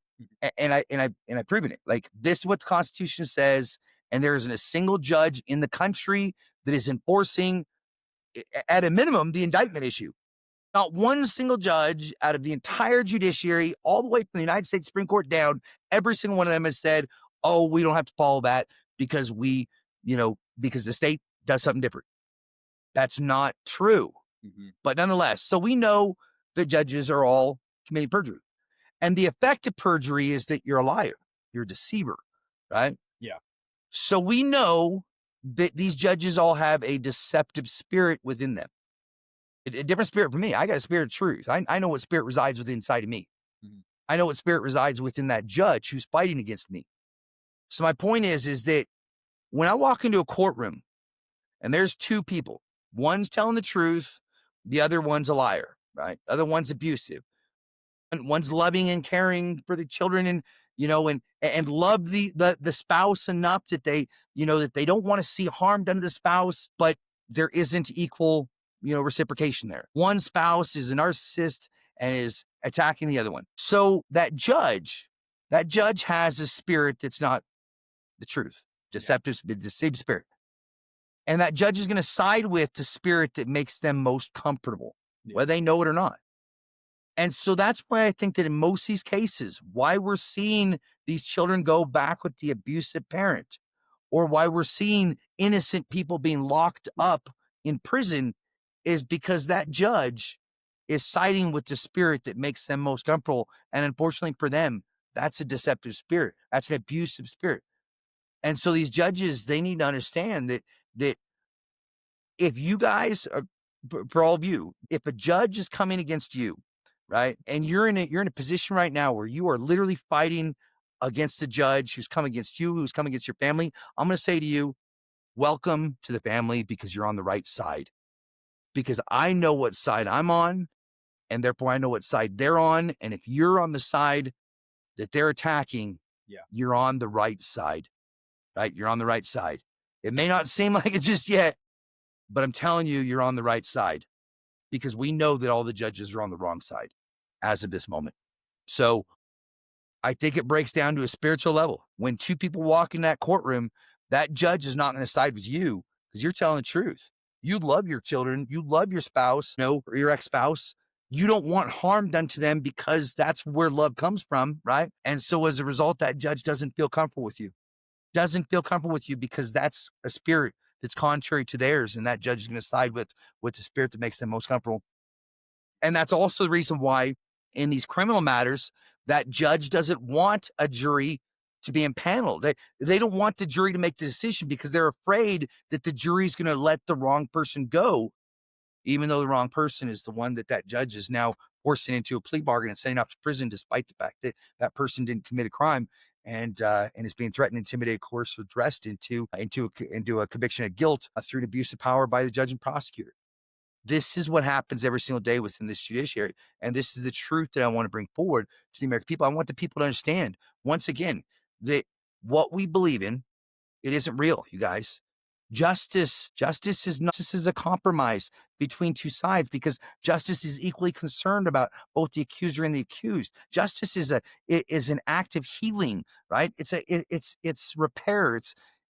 And I've proven it. Like, this is what the Constitution says, and there isn't a single judge in the country that is enforcing, at a minimum, the indictment issue. Not one single judge out of the entire judiciary, all the way from the United States Supreme Court down, every single one of them has said, oh, we don't have to follow that because because the state does something different. That's not true. Mm-hmm. But nonetheless, so we know that judges are all committing perjury. And the effect of perjury is that you're a liar, you're a deceiver, right? Yeah. So we know that these judges all have a deceptive spirit within them. A different spirit for me. I got a spirit of truth. I know what spirit resides within inside of me. Mm-hmm. I know what spirit resides within that judge who's fighting against me. So my point is that when I walk into a courtroom and there's two people, one's telling the truth, the other one's a liar, right? The other one's abusive. And one's loving and caring for the children and love the spouse enough that they don't want to see harm done to the spouse, but there isn't equal, reciprocation there. One spouse is a narcissist and is attacking the other one. So that judge has a spirit that's not the truth, deceptive spirit. And that judge is going to side with the spirit that makes them most comfortable, whether they know it or not. And so that's why I think that in most of these cases, why we're seeing these children go back with the abusive parent, or why we're seeing innocent people being locked up in prison, is because that judge is siding with the spirit that makes them most comfortable. And unfortunately for them, that's a deceptive spirit. That's an abusive spirit. And so these judges, they need to understand that if you guys are, for all of you, if a judge is coming against you, right, and you're in a position right now where you are literally fighting against the judge who's come against you, who's come against your family, I'm going to say to you, welcome to the family, because you're on the right side. Because I know what side I'm on, and therefore I know what side they're on. And if you're on the side that they're attacking, you're on the right side, right? You're on the right side. It may not seem like it just yet, but I'm telling you, you're on the right side, because we know that all the judges are on the wrong side as of this moment. So I think it breaks down to a spiritual level. When two people walk in that courtroom, that judge is not going to side with you because you're telling the truth. You love your children. You love your spouse, or your ex-spouse. You don't want harm done to them because that's where love comes from, right? And so as a result, that judge doesn't feel comfortable with you. Doesn't feel comfortable with you because that's a spirit that's contrary to theirs, and that judge is going to side with the spirit that makes them most comfortable. And that's also the reason why in these criminal matters, that judge doesn't want a jury to be impaneled. They don't want the jury to make the decision because they're afraid that the jury's going to let the wrong person go, even though the wrong person is the one that judge is now forcing into a plea bargain and sending off to prison, despite the fact that that person didn't commit a crime and is being threatened, intimidated, coerced, or dressed into a conviction of guilt through an abuse of power by the judge and prosecutor. This is what happens every single day within this judiciary. And this is the truth that I want to bring forward to the American people. I want the people to understand, once again, that what we believe in, it isn't real, you guys. Justice is not just as a compromise between two sides, because justice is equally concerned about both the accuser and the accused. Justice is an act of healing, right? It's repair.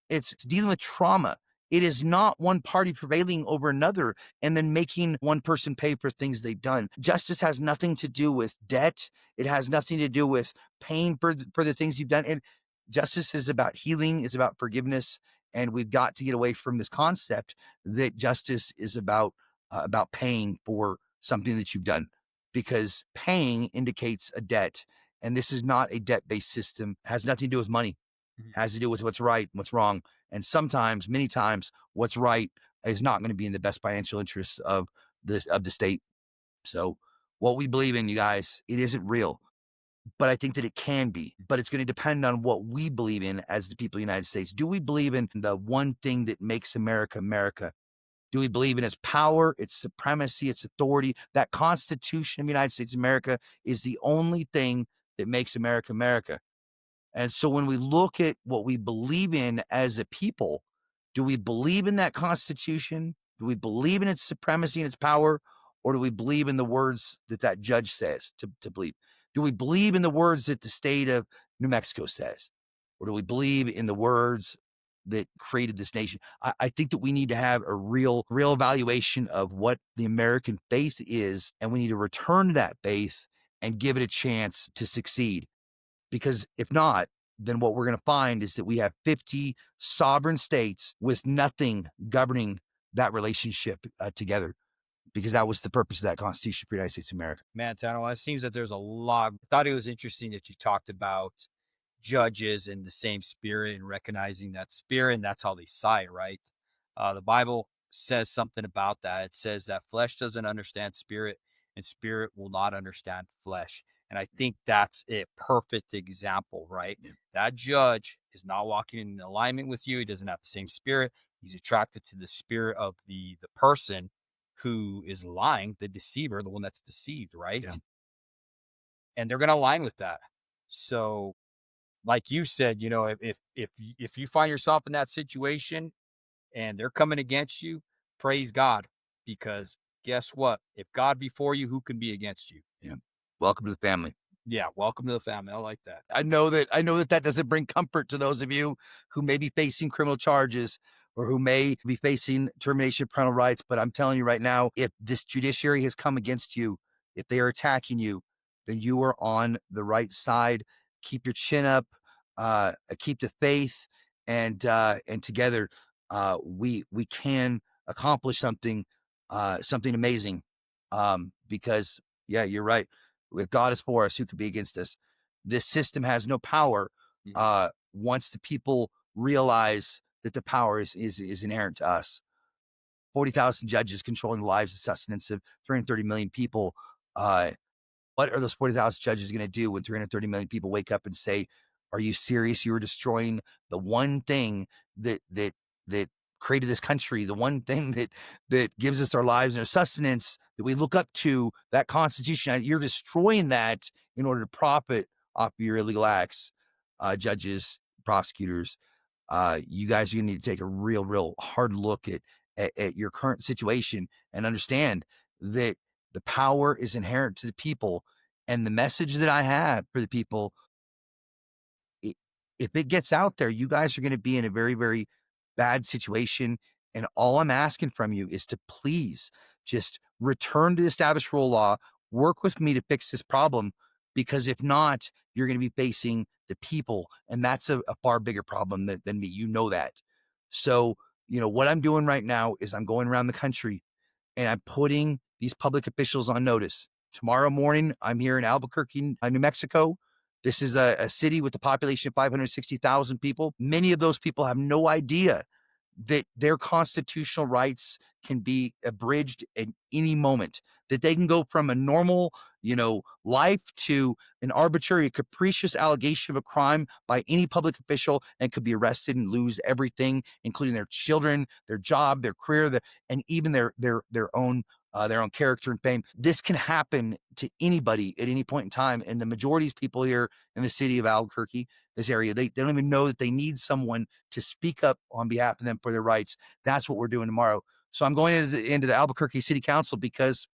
It's dealing with trauma. It is not one party prevailing over another and then making one person pay for things they've done. Justice has nothing to do with debt. It has nothing to do with pain for the things you've done. And justice is about healing. It's about forgiveness. And we've got to get away from this concept that justice is about paying for something that you've done, because paying indicates a debt. And this is not a debt-based system. It has nothing to do with money. It has to do with what's right, what's wrong. And sometimes, many times, what's right is not going to be in the best financial interests of the state. So what we believe in, you guys, it isn't real. But I think that it can be. But it's going to depend on what we believe in as the people of the United States. Do we believe in the one thing that makes America America? Do we believe in its power, its supremacy, its authority? That Constitution of the United States of America is the only thing that makes America America. And so when we look at what we believe in as a people, do we believe in that Constitution? Do we believe in its supremacy and its power? Or do we believe in the words that judge says to believe? Do we believe in the words that the state of New Mexico says? Or do we believe in the words that created this nation? I think that we need to have a real evaluation of what the American faith is, and we need to return to that faith and give it a chance to succeed. Because if not, then what we're going to find is that we have 50 sovereign states with nothing governing that relationship together, because that was the purpose of that Constitution for the United States of America. Man, Tanawa, it seems that there's a lot. I thought it was interesting that you talked about judges in the same spirit and recognizing that spirit, and that's how they side, right? The Bible says something about that. It says that flesh doesn't understand spirit, and spirit will not understand flesh. And I think that's a perfect example, right? Yeah. That judge is not walking in alignment with you. He doesn't have the same spirit. He's attracted to the spirit of the person who is lying, the deceiver, the one that's deceived, right? Yeah. And they're going to align with that. So, like you said, if you find yourself in that situation and they're coming against you, praise God, because guess what? If God be for you, who can be against you? Yeah. Welcome to the family. Yeah, welcome to the family. I like that. I know that doesn't bring comfort to those of you who may be facing criminal charges or who may be facing termination of parental rights. But I'm telling you right now, if this judiciary has come against you, if they are attacking you, then you are on the right side. Keep your chin up, keep the faith, and together we can accomplish something amazing. Because yeah, you're right. If God is for us, who could be against us? This system has no power once the people realize that the power is inherent to us. 40,000 judges controlling the lives and sustenance of 330 million people. What are those 40,000 judges going to do when 330 million people wake up and say, "Are you serious? You are destroying the one thing that created this country, the one thing that gives us our lives and our sustenance, that we look up to, that Constitution. You're destroying that in order to profit off of your illegal acts." Judges, prosecutors, you guys are going to need to take a real hard look at your current situation and understand that the power is inherent to the people. And the message that I have for the people, if it gets out there, you guys are going to be in a very bad situation. And all I'm asking from you is to please just return to the established rule of law, work with me to fix this problem, because if not, you're going to be facing the people. And that's a far bigger problem than me. You know that. So What I'm doing right now is I'm going around the country and I'm putting these public officials on notice. Tomorrow morning, I'm here in Albuquerque, New Mexico. This is a city with a population of 560,000 people. Many of those people have no idea that their constitutional rights can be abridged at any moment, that they can go from a normal, life to an arbitrary, capricious allegation of a crime by any public official and could be arrested and lose everything, including their children, their job, their career, and even their own character and fame. This can happen to anybody at any point in time. And the majority of people here in the city of Albuquerque, this area, they don't even know that they need someone to speak up on behalf of them for their rights. That's what we're doing tomorrow. So I'm going into the Albuquerque City Council because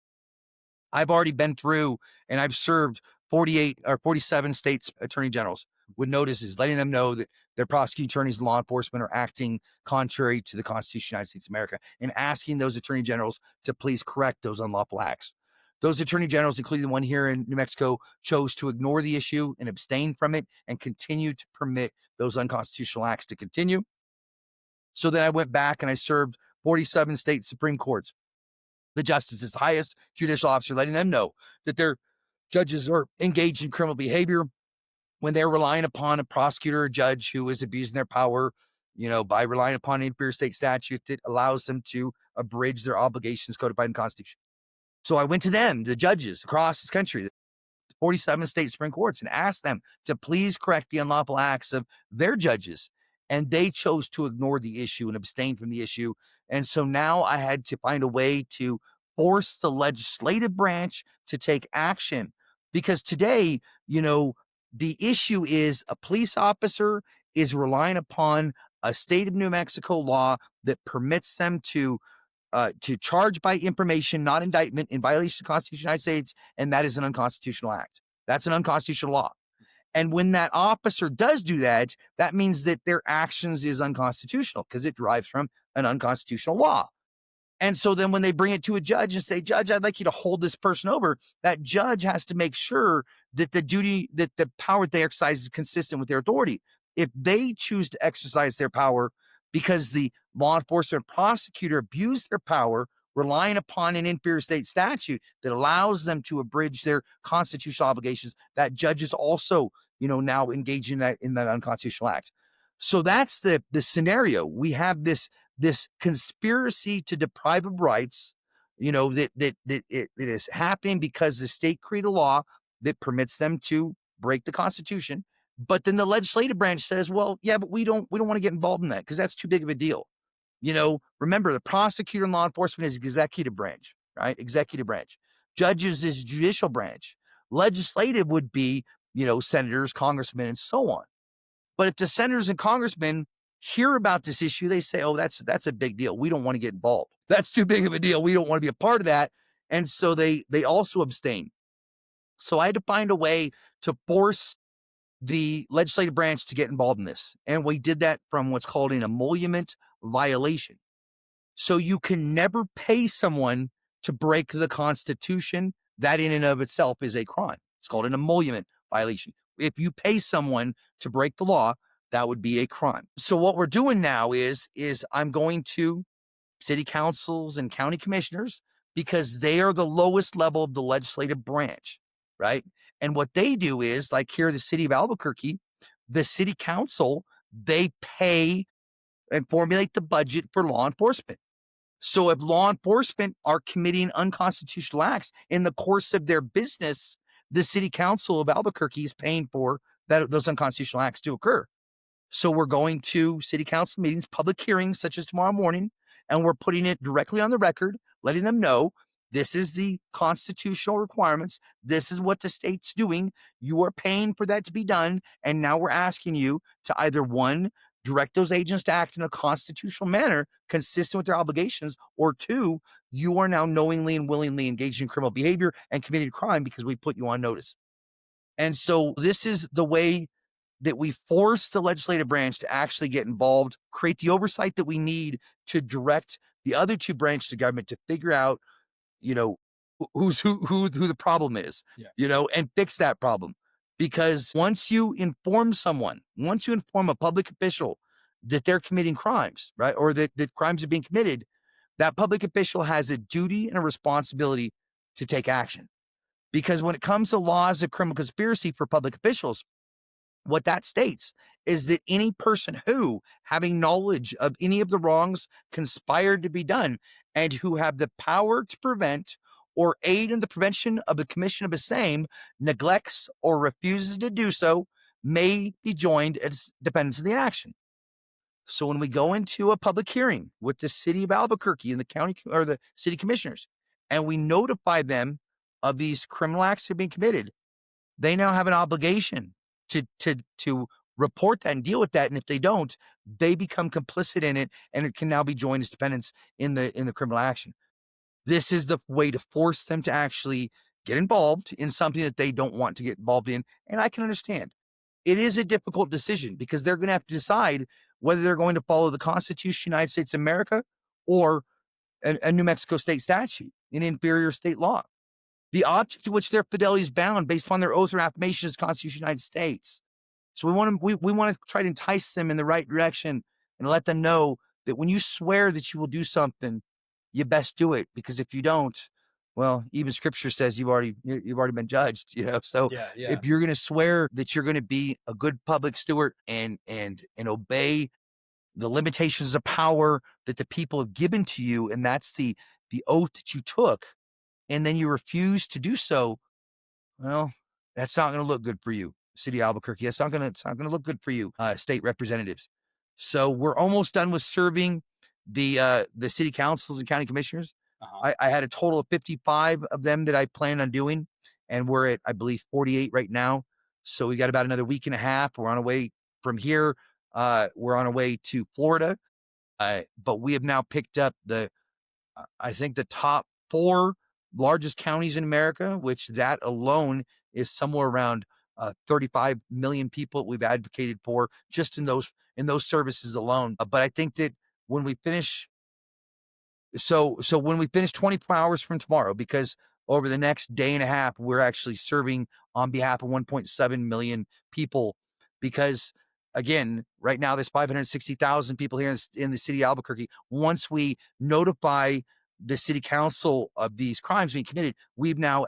I've already been through and I've served 48 or 47 states attorney generals with notices letting them know that their prosecuting attorneys and law enforcement are acting contrary to the Constitution of the United States of America, and asking those attorney generals to please correct those unlawful acts. Those attorney generals, including the one here in New Mexico, chose to ignore the issue and abstain from it and continue to permit those unconstitutional acts to continue. So then I went back and I served 47 state Supreme Courts, the justices, highest judicial officer, letting them know that their judges are engaged in criminal behavior when they're relying upon a prosecutor or judge who is abusing their power, by relying upon an inferior state statute that allows them to abridge their obligations codified in the Constitution. So I went to them, the judges across this country, 47 state Supreme Courts, and asked them to please correct the unlawful acts of their judges. And they chose to ignore the issue and abstain from the issue. And so now I had to find a way to force the legislative branch to take action. Because today, the issue is a police officer is relying upon a state of New Mexico law that permits them to charge by information, not indictment, in violation of the Constitution of the United States, and that is an unconstitutional act. That's an unconstitutional law. And when that officer does do that, that means that their actions is unconstitutional because it derives from an unconstitutional law. And so then when they bring it to a judge and say, Judge, I'd like you to hold this person over, that judge has to make sure that the power they exercise is consistent with their authority. If they choose to exercise their power because the law enforcement prosecutor abused their power, relying upon an inferior state statute that allows them to abridge their constitutional obligations, that judge is also, now engaging in that unconstitutional act. So that's the scenario. We have this conspiracy to deprive of rights, that it is happening because the state created a law that permits them to break the Constitution. But then the legislative branch says, well, yeah, but we don't want to get involved in that because that's too big of a deal. Remember, the prosecutor and law enforcement is executive branch, right? Executive branch. Judges is judicial branch. Legislative would be, senators, congressmen, and so on. But if the senators and congressmen hear about this issue, they say, oh, that's a big deal. We don't want to get involved. That's too big of a deal. We don't want to be a part of that. And so they also abstain. So I had to find a way to force the legislative branch to get involved in this. And we did that from what's called an emolument violation. So you can never pay someone to break the Constitution. That in and of itself is a crime. It's called an emolument violation. If you pay someone to break the law, that would be a crime. So what we're doing now is I'm going to city councils and county commissioners because they are the lowest level of the legislative branch, right? And what they do is, like here, the city of Albuquerque, the city council, they pay and formulate the budget for law enforcement. So if law enforcement are committing unconstitutional acts in the course of their business, the city council of Albuquerque is paying for those unconstitutional acts to occur. So we're going to city council meetings, public hearings, such as tomorrow morning, and we're putting it directly on the record, letting them know this is the constitutional requirements. This is what the state's doing. You are paying for that to be done. And now we're asking you to either, one, direct those agents to act in a constitutional manner consistent with their obligations, or two, you are now knowingly and willingly engaged in criminal behavior and committed a crime because we put you on notice. And so this is the way that we force the legislative branch to actually get involved, create the oversight that we need to direct the other two branches of government to figure out, who the problem is, and fix that problem. Because once you inform a public official that they're committing crimes, right? Or that crimes are being committed, that public official has a duty and a responsibility to take action. Because when it comes to laws of criminal conspiracy for public officials, what that states is that any person who, having knowledge of any of the wrongs conspired to be done and who have the power to prevent or aid in the prevention of the commission of the same, neglects or refuses to do so, may be joined as defendants of the action. So when we go into a public hearing with the city of Albuquerque and the county or the city commissioners, and we notify them of these criminal acts that are being committed, they now have an obligation to report that and deal with that. And if they don't, they become complicit in it, and it can now be joined as defendants in the criminal action. This is the way to force them to actually get involved in something that they don't want to get involved in. And I can understand it is a difficult decision because they're going to have to decide whether they're going to follow the Constitution of the United States of America or a New Mexico state statute, an inferior state law. The object to which their fidelity is bound based upon their oath or affirmation is the Constitution of the United States. So we want to try to entice them in the right direction and let them know that when you swear that you will do something, you best do it, because if you don't, well, even Scripture says you've already been judged. So Yeah, yeah, if you're going to swear that you're going to be a good public steward and obey the limitations of power that the people have given to you, and that's the oath that you took, and then you refuse to do so, well, that's not going to look good for you, City of Albuquerque. It's not going to look good for you, state representatives. So we're almost done with serving the city councils and county commissioners. uh-huh. I had a total of 55 of them that I planned on doing, and we're at, I believe, 48 right now. So we got about another week and a half. We're on our way from here. We're on our way to Florida, but we have now picked up I think the top 4 largest counties in America, which that alone is somewhere around 35 million people we've advocated for just in those services alone. But I think that when we finish, when we finish 24 hours from tomorrow, because over the next day and a half, we're actually serving on behalf of 1.7 million people. Because again, right now, there's 560,000 people here in the city of Albuquerque. Once we notify the city council of these crimes being committed, we've now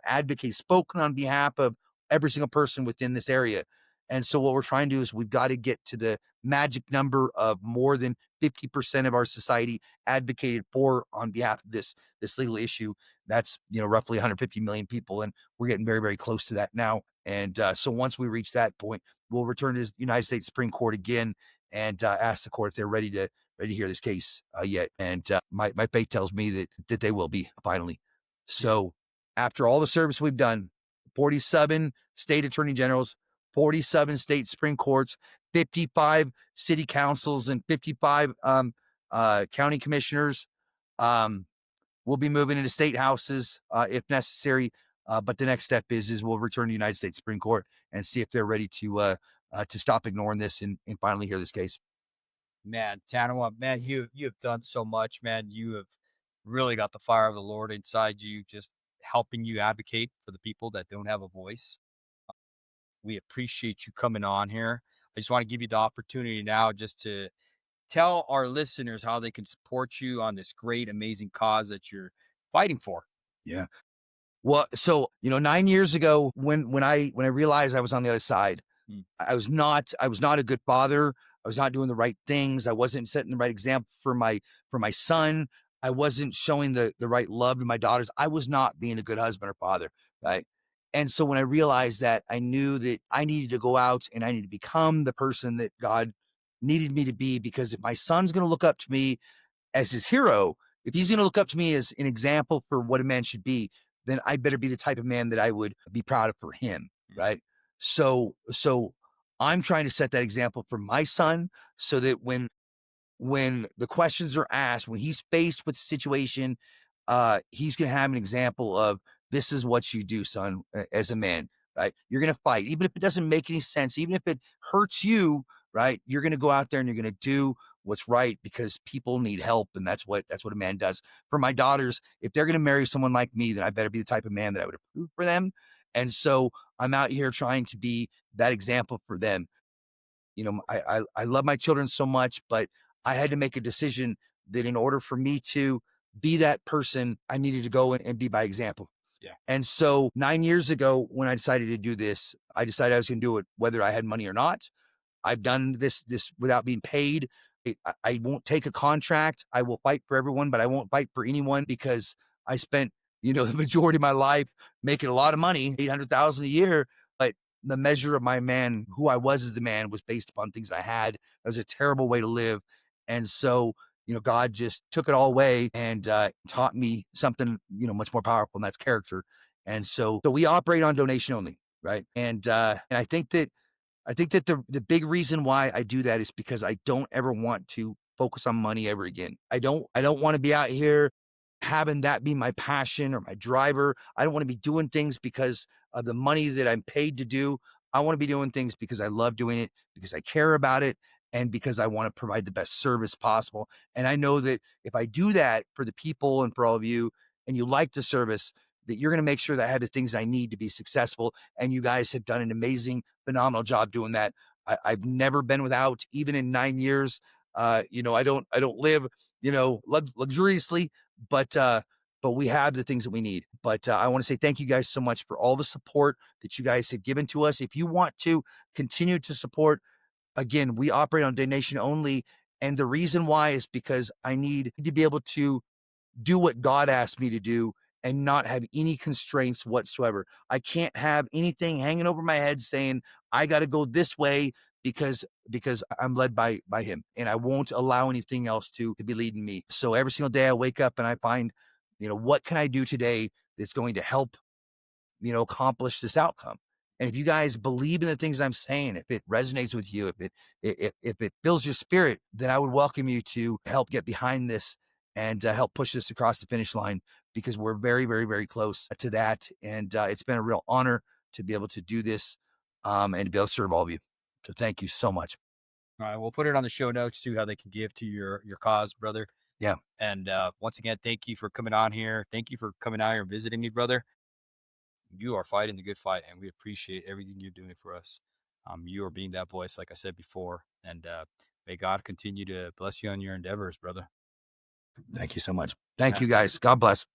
spoken on behalf of every single person within this area. And so what we're trying to do is we've got to get to the magic number of more than 50% of our society advocated for on behalf of this legal issue. That's roughly 150 million people, and we're getting very, very close to that now. And so once we reach that point, we'll return to the United States Supreme Court again and ask the court if they're ready to hear this case yet. And my faith tells me that they will be finally. So after all the service we've done, 47 state attorney generals, 47 state Supreme Courts, 55 city councils, and 55 county commissioners. We'll be moving into state houses if necessary. But the next step is we'll return to the United States Supreme Court and see if they're ready to stop ignoring this and finally hear this case. Man, Tanawa, man, you have done so much, man. You have really got the fire of the Lord inside you, just helping you advocate for the people that don't have a voice. We appreciate you coming on here. I just want to give you the opportunity now just to tell our listeners how they can support you on this great, amazing cause that you're fighting for. Yeah. Well, so 9 years ago, when I realized I was on the other side, Mm. I was not a good father. I was not doing the right things. I wasn't setting the right example for my son. I wasn't showing the right love to my daughters. I was not being a good husband or father, right? And so when I realized that, I knew that I needed to go out and I needed to become the person that God needed me to be. Because if my son's going to look up to me as his hero, if he's going to look up to me as an example for what a man should be, then I better be the type of man that I would be proud of for him, right? So I'm trying to set that example for my son, so that when the questions are asked, when he's faced with the situation, he's going to have an example of, this is what you do, son, as a man, right? You're going to fight, even if it doesn't make any sense, even if it hurts you, right? You're going to go out there and you're going to do what's right, because people need help. And that's what a man does. For my daughters, if they're going to marry someone like me, then I better be the type of man that I would approve for them. And so I'm out here trying to be that example for them. I love my children so much, but I had to make a decision that in order for me to be that person, I needed to go and be by example. Yeah. And so 9 years ago, when I decided to do this, I decided I was going to do it whether I had money or not. I've done this without being paid. I won't take a contract. I will fight for everyone, but I won't fight for anyone because I spent, the majority of my life making a lot of money, 800,000 a year. But the measure of my man, who I was as a man, was based upon things I had. It was a terrible way to live. And so, God just took it all away and taught me something, much more powerful, and that's character. And so we operate on donation only, right? And I think that the big reason why I do that is because I don't ever want to focus on money ever again. I don't want to be out here having that be my passion or my driver. I don't want to be doing things because of the money that I'm paid to do. I want to be doing things because I love doing it, because I care about it, and because I want to provide the best service possible. And I know that if I do that for the people and for all of you, and you like the service, that you're going to make sure that I have the things I need to be successful. And you guys have done an amazing, phenomenal job doing that. I've never been without, even in 9 years. I don't live, luxuriously, but we have the things that we need. But I want to say thank you guys so much for all the support that you guys have given to us. If you want to continue to support, again, we operate on donation only. And the reason why is because I need to be able to do what God asked me to do and not have any constraints whatsoever. I can't have anything hanging over my head saying I got to go this way because I'm led by him, and I won't allow anything else to be leading me. So every single day I wake up and I find, what can I do today that's going to help accomplish this outcome. And if you guys believe in the things I'm saying, if it resonates with you, if it fills your spirit, then I would welcome you to help get behind this and help push this across the finish line, because we're very, very, very close to that. And it's been a real honor to be able to do this and to be able to serve all of you. So thank you so much. All right, we'll put it on the show notes too, how they can give to your cause, brother. Yeah. And once again, thank you for coming on here. Thank you for coming out here and visiting me, brother. You are fighting the good fight, and we appreciate everything you're doing for us. You are being that voice, like I said before, and may God continue to bless you on your endeavors, brother. Thank you so much. Thank you Absolutely. guys. God bless.